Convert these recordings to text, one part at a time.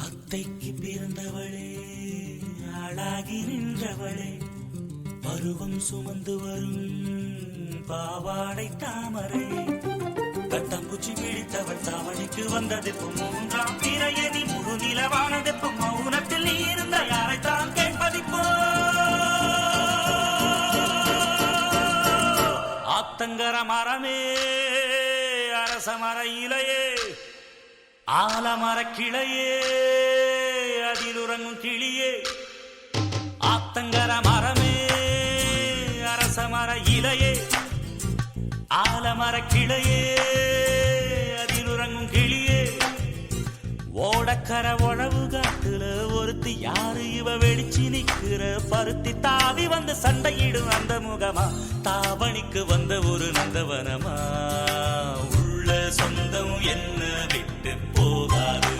அத்தைக்கு பிறந்தவளே ஆளாகி நின்றவளே பருவம் சுமந்து வரும் பாவாடை தாமரை கட்டம்பூச்சி பிடித்தவள் தாவணிக்கு வந்ததெப்பும் மூன்றாம் பிறையணி முழு நிலவானதெப்பும் மௌனத்தில் நீ இருந்த யாரைத்தான் கேட்பதிப்போ ஆத்தங்கர மரமே அரச மர இலையே ஆலமர கிளையே அதில் உறங்கும் கிளியே ஆத்தங்கர மரமே அரச மர இலையே ஆலமர கிளையே அதில் உறங்கும் கிளியே ஓடக்கர உழவு காட்டுல ஒருத்தி யாரு இவ வெளிச்சி நிக்கிற பருத்தி தாவி வந்து சண்டையிடும் அந்த முகமா தாவணிக்கு வந்த ஒரு நந்தவனமா உள்ள சொந்தம் என்ன விட்டு போகாது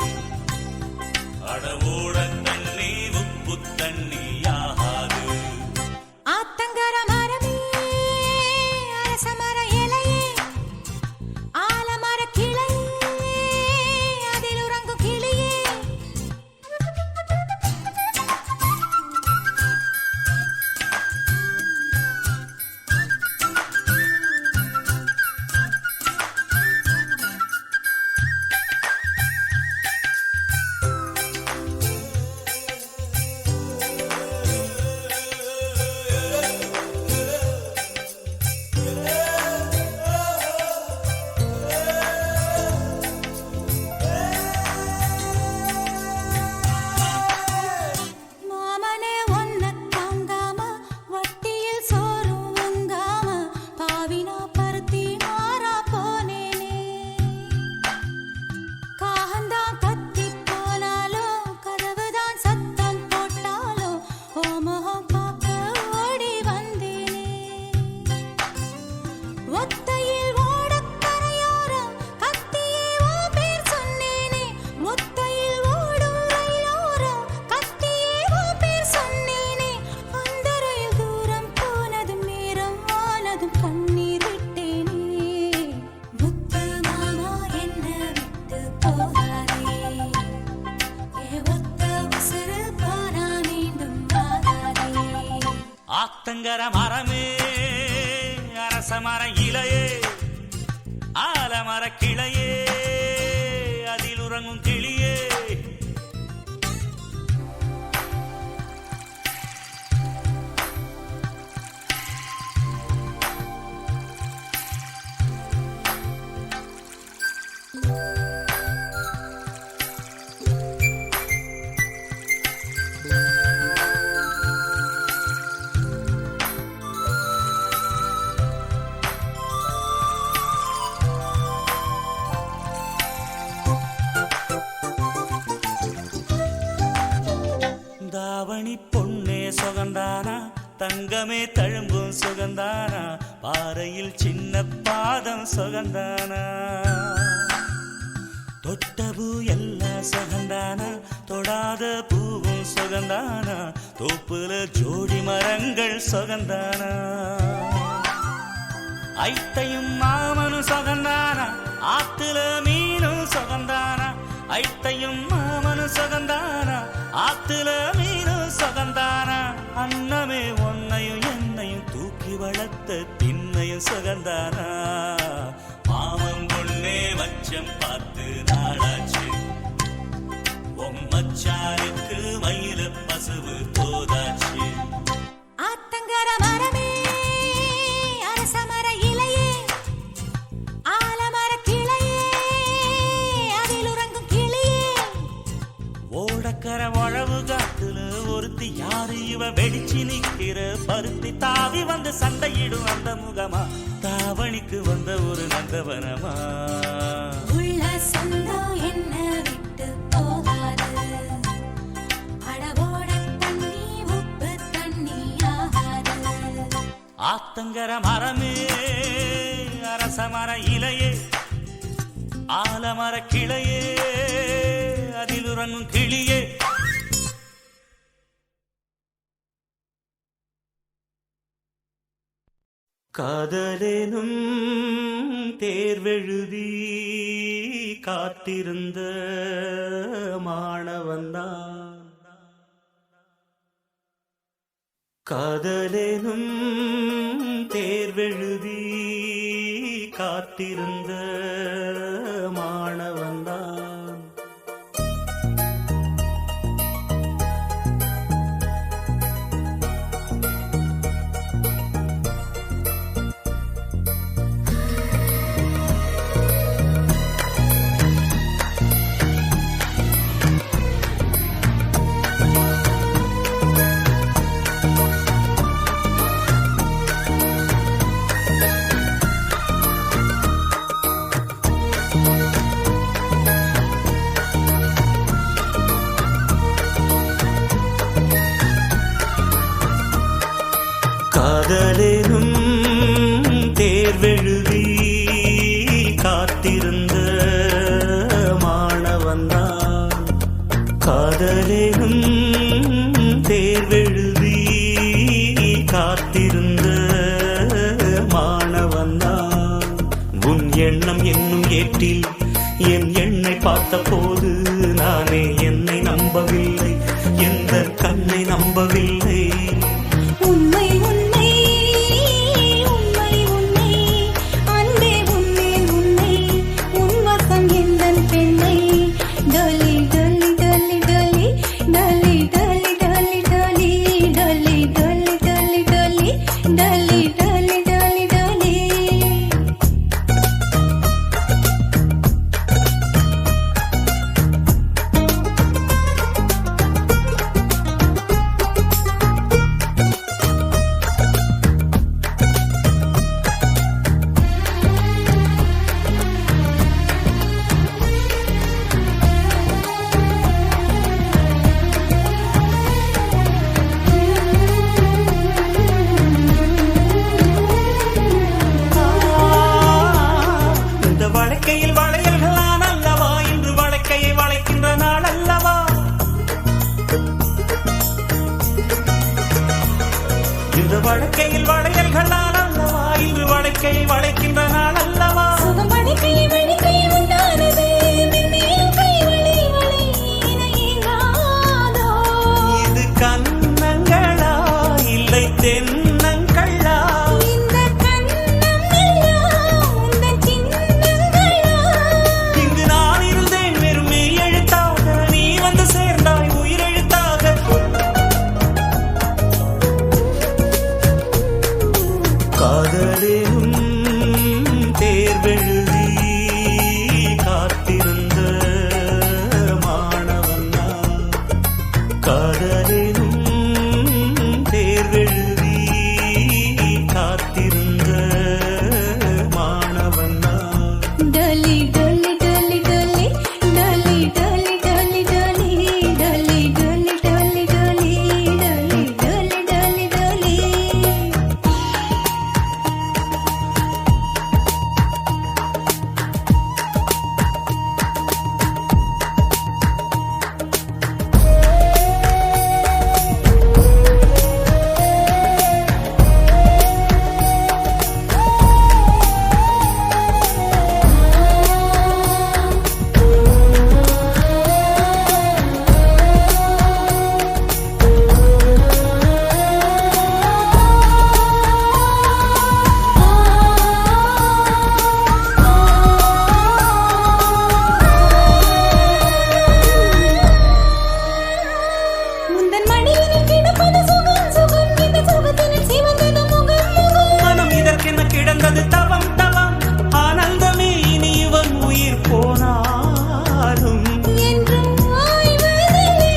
அடவோட தண்ணி உப்பு தண்ணி ஆகாது ஆத்தங்கர மரமே அரச மர இலையே ஆலமர கிளையே அதில் உறங்கும் கிளியே ஆத்தங்கர மரமே அரச மர இலையே ஆலமர கிளையே அதில் உறங்கும் கிளியே தாவணி பொன்னே சுகந்தானா தங்கமே தழும்பும் சுகந்தானா பாறையில் சின்ன பாதம் சுகந்தானா தொட்டபூ எல்லாம் சுகந்தானா தொடாத பூவும் சுகந்தானா தோப்புல ஜோடி மரங்கள் சுகந்தானா ஐத்தையும் மாமனும் சுகந்தானா ஆத்துல மீனும் சுகந்தானா ஐத்தையும் மாமனும் சுகந்தானா ஆத்துல மீனும் சுகந்தானா அன்னமே ஒன்னையும் என்னையும் தூக்கி வளர்த்த திண்ணையும் சுகந்தானா மாமன் பொண்ணே வச்சம் பார்த்து நாளாச்சு மச்சாருக்கு மயில பசுவு தோதாச்சு ஆத்தங்கர மரமே அரச மர இலையே ஆலமர கிளையே அதில் உறங்கும் கிளியே ஓடக்கர உழவு காட்டுல ஒருத்தி யாரு இவ வெடிச்சு நிக்கிற பருத்தி தாவி வந்து சண்டையிடும் அந்த முகமா தாவணிக்கு வந்த ஒரு நந்தவனமா உள்ள சொந்தம் என்ன விட்டு போகாது அடவோட தண்ணி உப்பு தண்ணி ஆகாது ஆத்தங்கர மரமே அரச மர இலையே ஆலமர கிளையே அதில் உறங்கும் கிளியே காதலேனும் தேர்வெழுதி காத்திருந்த மாணவன்தான் காதலெனும் தேர்வெழுதி காத்திருந்த மாணவன்தான் காதலெனும் தேர்வெழுதி காத்திருந்த மாணவன்தான் காதலெனும் தேர்வெழுதி காத்திருந்த மாணவன்தான் உன் எண்ணம் என்னும் ஏற்றில் என் எண்ணை பார்த்த போது நானே என்னை நம்பவில்லை எந்த கண்ணை நம்பவில்லை உண்மை உண்மை உண்மை உண்மை அன்பே உண்மை உண்மை உன் வசம் எந்தன் பெண்ணை டலி டலி டலி டலி டலி டலி டலி டலி டலி டலி டலி டலி டலி டலி டலி டலி இந்த வழக்கையில் வளையல்கள் நான் அல்லவா இன்று வழக்கையை வளைக்கின்ற நாள் அல்லவா இந்த வழக்கையில் வளையல்கள் நான் அல்லவா இன்று வழக்கையை வளைக்கின்ற நாள் அல்லவா சுகம் வழிக்கை வழிக்கை உண்டானது மென்மேலும் கை வழி வழி இணையாதோ இது கண்ணங்களா இல்லை தென்னங்களா இந்த கண்ணம் எல்லாம் உந்தன் சின்னங்களா இங்கு நான் இருந்தேன் வெறும் மெய் எழுத்தாக நீ வந்து சேர்ந்தாய் உயிரெழுத்தாக காதலெனும் தேர்வெழுதி காத்திருந்த மாணவன்தான் காதலெனும் தேர்வெழுதி காத்திருந்த மாணவன்தான் டலி டலி டலி டலி டலி டலி டலி டலி டலி டலி டலி டலி டலி டலி டலி முந்தன் மடியினில் கிடப்பது சுகம் சுகம் இந்த சுகத்தினில் சிவந்தது முகம் முகம் மனம் இதற்கென கிடந்தது தவம் தவம் ஆனந்தமே இனி இவன் உயிர் போனாலும் என்றும் ஓய்வதில்லை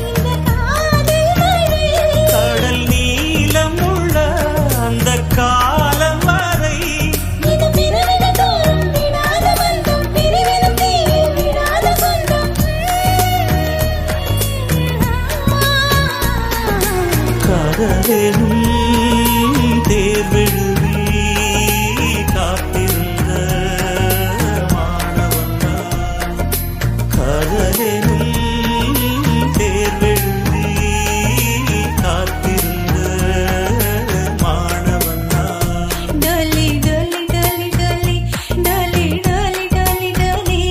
இந்த காதல் மழை கடல் நீளம் உள்ள அந்த காலம் வரை இது பிறவிகள் தோறும் விடாத பந்தம் பிரிவினும் தீயில் விடாத சொந்தம் காதலெனும் தேர்வெழுதி காத்திருந்த மாணவன்தான் காதலெனும் தேர்வெழுதி காத்திருந்த மாணவன்தான் டலி டலி டலி டலி டலி டலி டலி டலி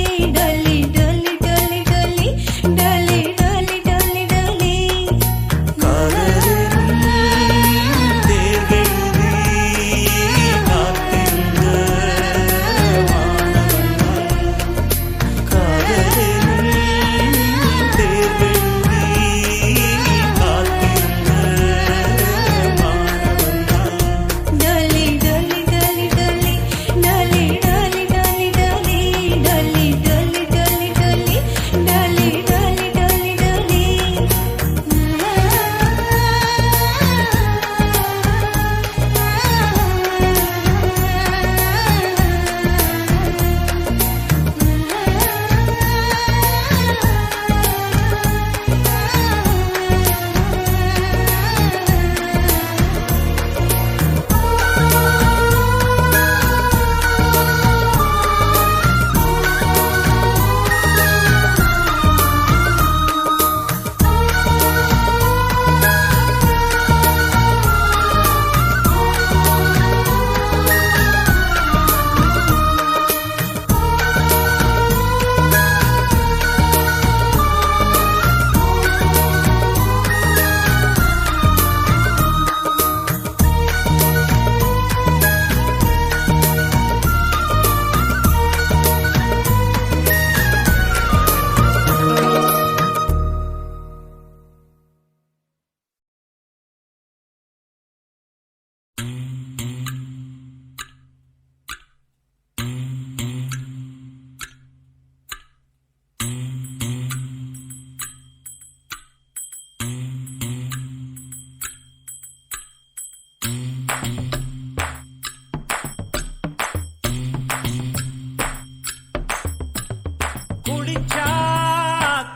குடிச்சா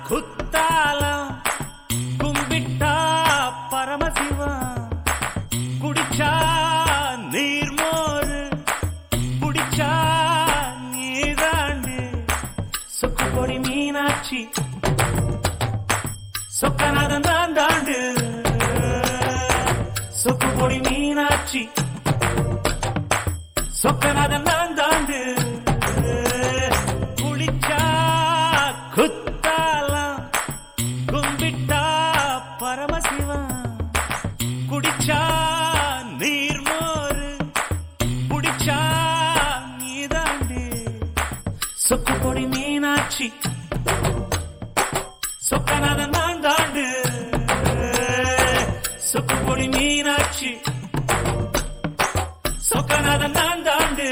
குத்தாலம் கும்பிட்டா பரமசிவம் குடிச்சா நீர்மோரு குடிச்சா நீதாண்டு சொக்கு பொடி மீனாட்சி சொக்கநாதன் தான் தாண்டு சொக்கு பொடி மீனாட்சி சொக்கநாதன் தான் தாண்டு குளிச்சா குத்தாலம் கும்பிட்டா பரமசிவம் குடிச்சா நீர்மோரு குடிச்சா நீதாண்டு சொக்கு பொடி மீனாட்சி சொக்கநாதன் தான் தாண்டு சொக்கு பொடி மீனாட்சி சொக்கநாதன் தான் தாண்டு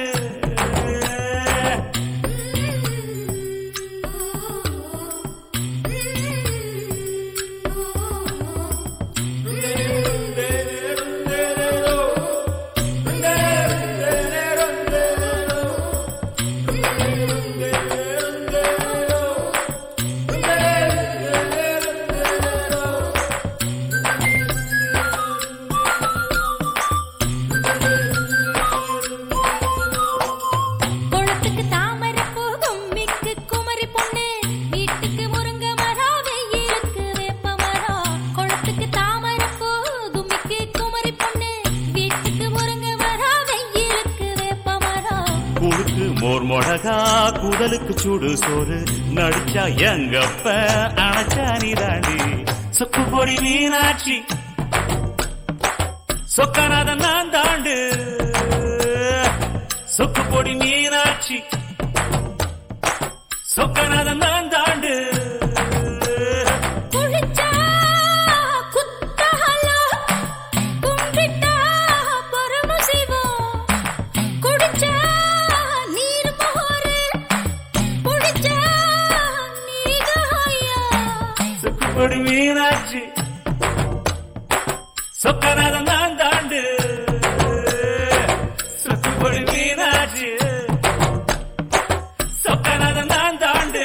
குளத்துக்கு தாமரை பூ கும்மிக்கு குமரி பொண்ணு வீட்டுக்கு முருங்க மரம் வெயிலுக்கு வேப்ப மரம் குளத்துக்கு தாமரை பூ கும்மிக்கு குமரி பொண்ணு வீட்டுக்கு முருங்க மரம் வெயிலுக்கு வேப்ப மரம் குழுக்கு மோர் மொடகா குடலுக்கு சூடு சோறு நடிச்சா எங்கப்ப அணைச்சா நீதாண்டி சொக்கு பொடி மீனாட்சி சொக்கநாதன் நான் தாண்டு சொக்கு பொடி மீனாட்சி சொக்கநாதன் தான் தாண்டு குளிச்சா குத்தாலம் கும்பிட்டா பரமசிவம் குடிச்சா நீர் மோரு குடிச்சா நீதாயா சொக்கு பொடி மீனாட்சி சொக்கநாதன் தான் தாண்டு சொக்கு பொடி மீனாட்சி சொக்கநாதன் தான் தாண்டு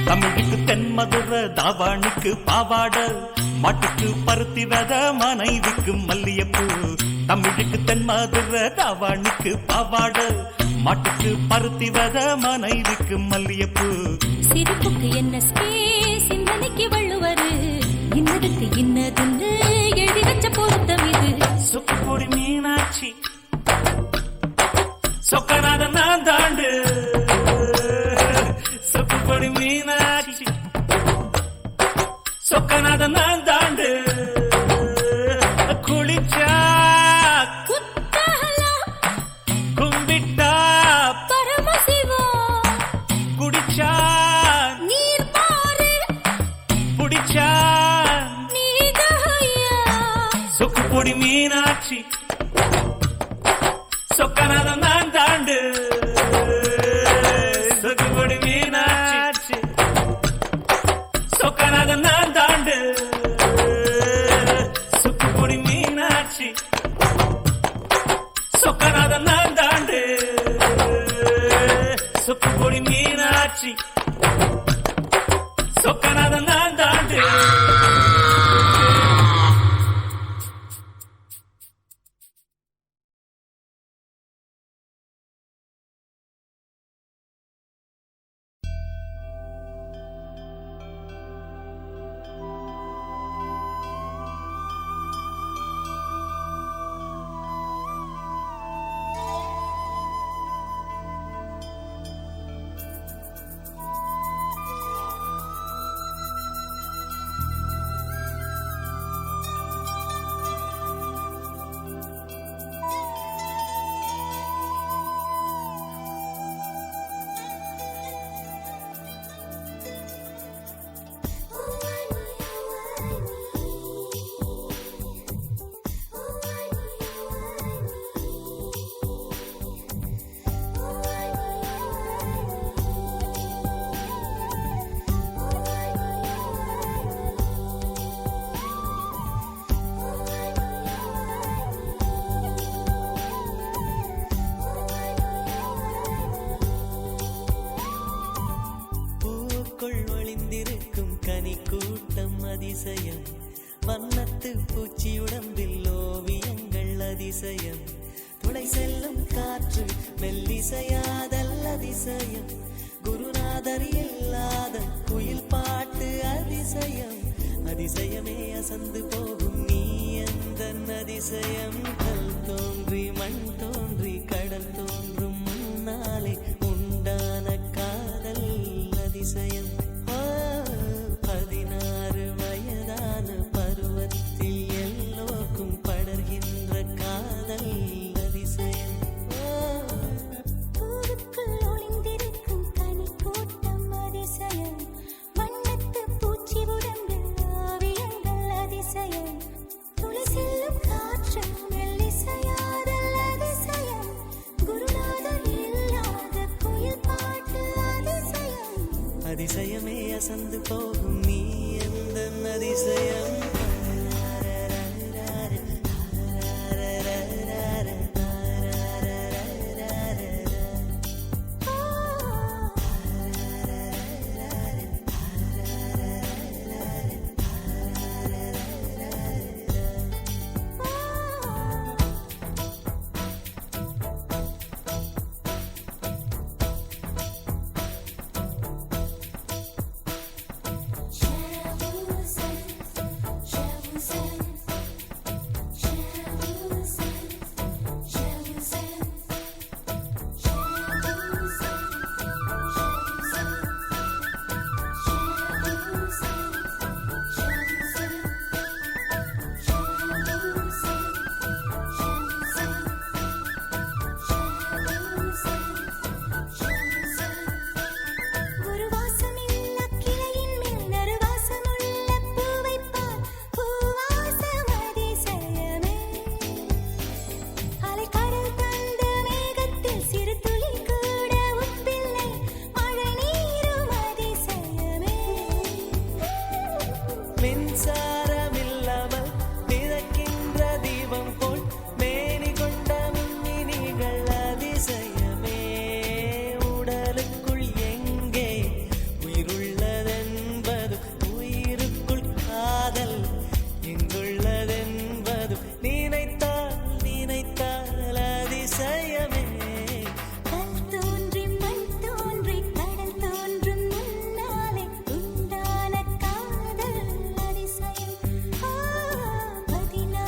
தமிழுக்கு தென்மதுர தாவாணிக்கு பாவாட மாட்டுக்கு பருத்தி வித மனைவிக்கு மல்லியப்பூ தமிழுக்கு தென்மதுர தாவாணிக்கு பாவாட மாட்டுக்கு பருத்தி வித மனைவிக்கு மல்லியப்பூ சிரிப்புக்கு என்ன ஸ்பேஸ் சிந்தனைக்கு வள்ளுவரு இன்னதுக்கு இன்னதுன்னு எழுதி வச்ச பொருத்தம் இது சொக்கு பொடி மீனாட்சி சொக்கநாதன் நான் தாண்டு சொக்கு பொடி மீனாட்சி சொக்கநாதன் நான் தாண்டு குளிச்சா குத்தாலம் கும்பிட்டா பரமசிவம் குடிச்சா நீர் மோரு புடிச்சா நீதாயா சொக்கு பொடி மீனாட்சி சொக்கநாதன் நான் தாண்டு சொக்கு பொடி மீனாட்சி சொக்கநாதன் நான் தாண்டு சொக்கு பொடி மீனாட்சி சொக்கநாதன் நான் தாண்டு சொக்கு பொடி மீனாட்சி சொக்கநாதன் நான் தாண்டு கனி கூட்டம் அதிசயம் வண்ணத்து பூச்சியுடம்பில் ஓவியங்கள் அதிசயம் துளை செல்லும் காற்று மெல்லிசையாதல் அதிசயம் குருநாதர் இல்லாத குயில் பாட்டு அதிசயம் அதிசயமே அசந்து போகும் நீ எந்த அதிசயம் கல் தோன்றி மண் தோன்றி கடல் தோன்றும் முன்னாலே உண்டான காதல் அதிசயம் 16 வயதான பருவத்தில் எல்லோருக்கும் படர்கின்ற காதல் அதிசயம் பூவுக்குள் ஒளிந்திருக்கும் கனி கூட்டம் அதிசயம் வண்ணத்து பூச்சி உடம்பில் ஓவியங்கள் அதிசயம் துளி செல்லும் காற்று மெல்லிசையாதல் அதிசயம் குருநாதர் இல்லாத குயில் பாட்டு அதிசயம் அதிசயமே அசந்து போகும் நீ எந்த அதிசயம் மின்சாரமில்லாமல் மிதக்கின்ற தீபம் போல் மேனி கொண்ட மின்மினிகள் அதிசயமே உடலுக்குள் எங்கே உயிருள்ளதென்பது உயிருக்குள் காதல் எங்குள்ளதென்பது நினைத்தால் நினைத்தால் அதிசயமே கல் தோன்றி மண் தோன்றி கடல் தோன்றும் முன்னாலே உண்டான காதல் அதிசயம் 16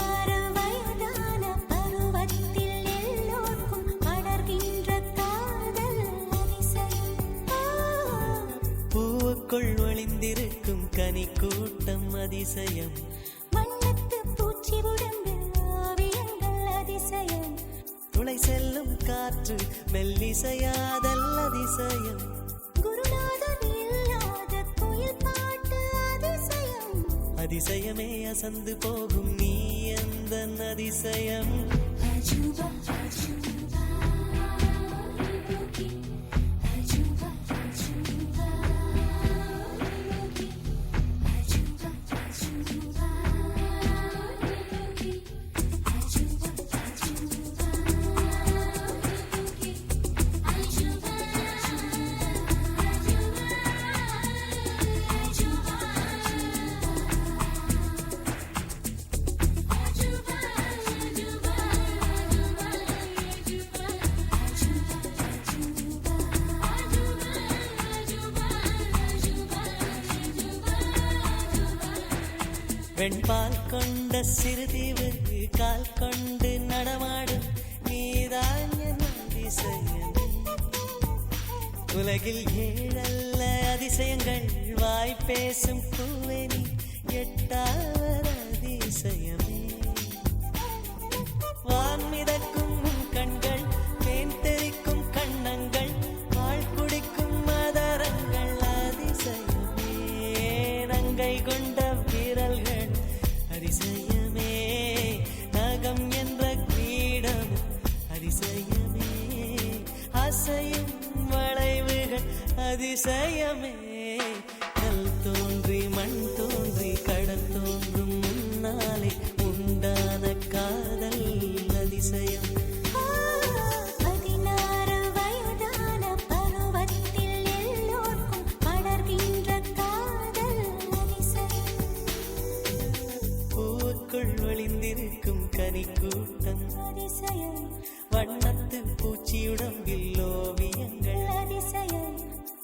வயதான பருவத்தில் எல்லோருக்கும் படர்கின்ற காதல் அதிசயம் பூவுக்குள் ஒளிந்திருக்கும் கனி கூட்டம் அதிசயம் வண்ணத்து பூச்சி உடம்பில் ஓவியங்கள் அதிசயம் துளை செல்லும் காற்று மெல்லிசையாதல் அதிசயம் குருநாதர் இல்லாத குயில் பாட்டு அதிசயம் அதிசயமே அசந்து போகும் நீ எந்த அதிசயம் அஜூபா அஜூபா அஜூபா அஜூபா அஜூபா வெண்பால் கொண்ட சிறுதீவு கால் கொண்டு நடமாடும் நீதான் என் அதிசயம் உலகில் 7 அதிசயங்கள் வாய் பேசும் பூவே நீ 8வது அதிசயமே வான் மிதக்கும் உன் கண்கள் தேன் தெறிக்கும் கண்ணங்கள் பால் குடிக்கும் மதரங்கள் அதிசயமே நங்கை கொண்ட விரல்கள் அதிசயமே நகம் என்ற கிரீடம் அதிசயமே அசையும் வளைவுகள் அதிசயமே கல் தோன்றி மண் தோன்றி கடல் தோன்றும் முன்னாலே உண்டான காதல் அதிசயம் 16 வயதான பருவத்தில் எல்லோருக்கும் படர்கின்ற காதல் அதிசயம் ஒளிந்திருக்கும் கனிக்கூட்டம் அதிசயம் வண்ணத்து பூச்சியுடம்பில் ஓவியங்கள் அதிசயம்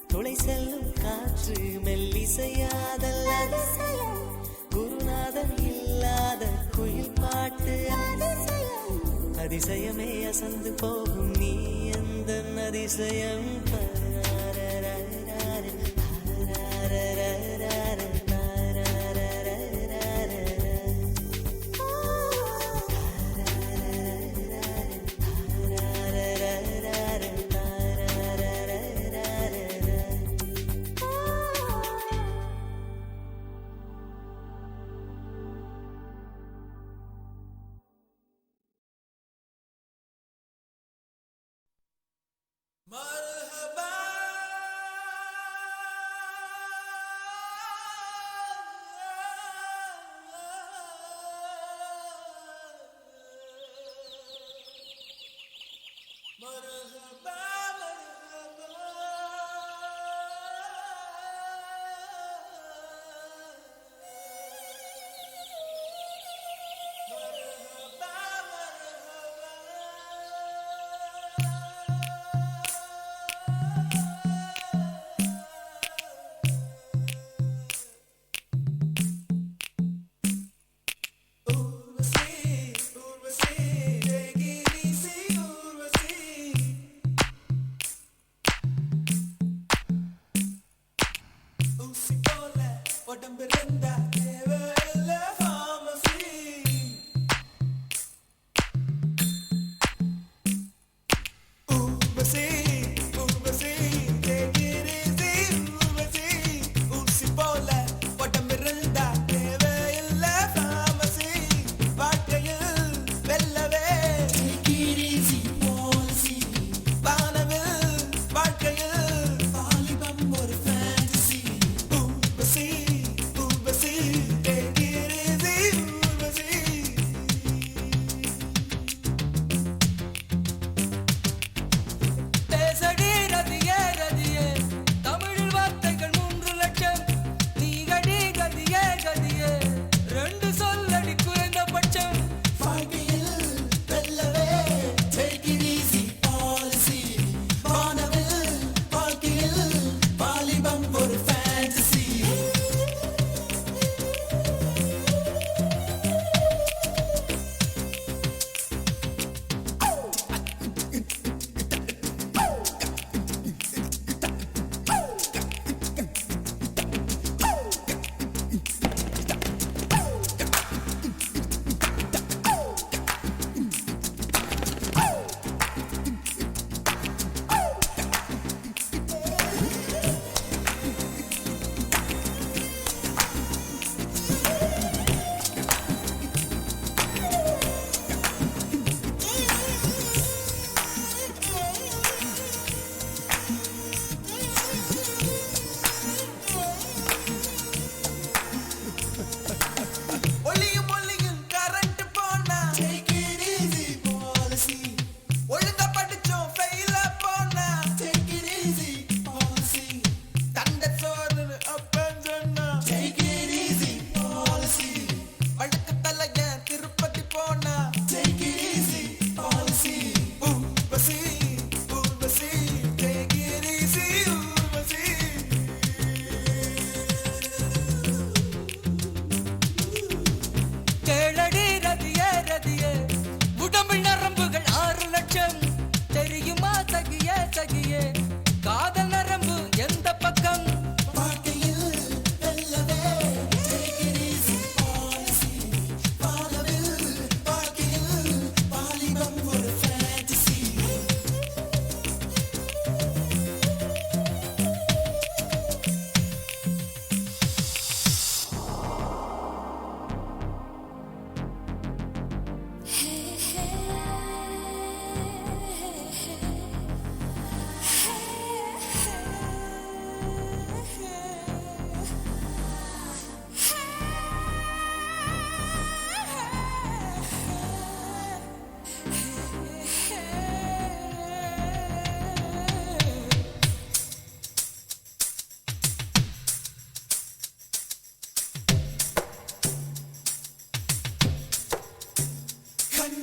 துளை செல்லும் காற்று மெல்லிசையாதல் அதிசயம் குருநாதன் இல்லாத குயில் பாட்டு அதிசயம் அதிசயமே அசந்து போகும் நீ எந்த அதிசயம்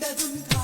ததும்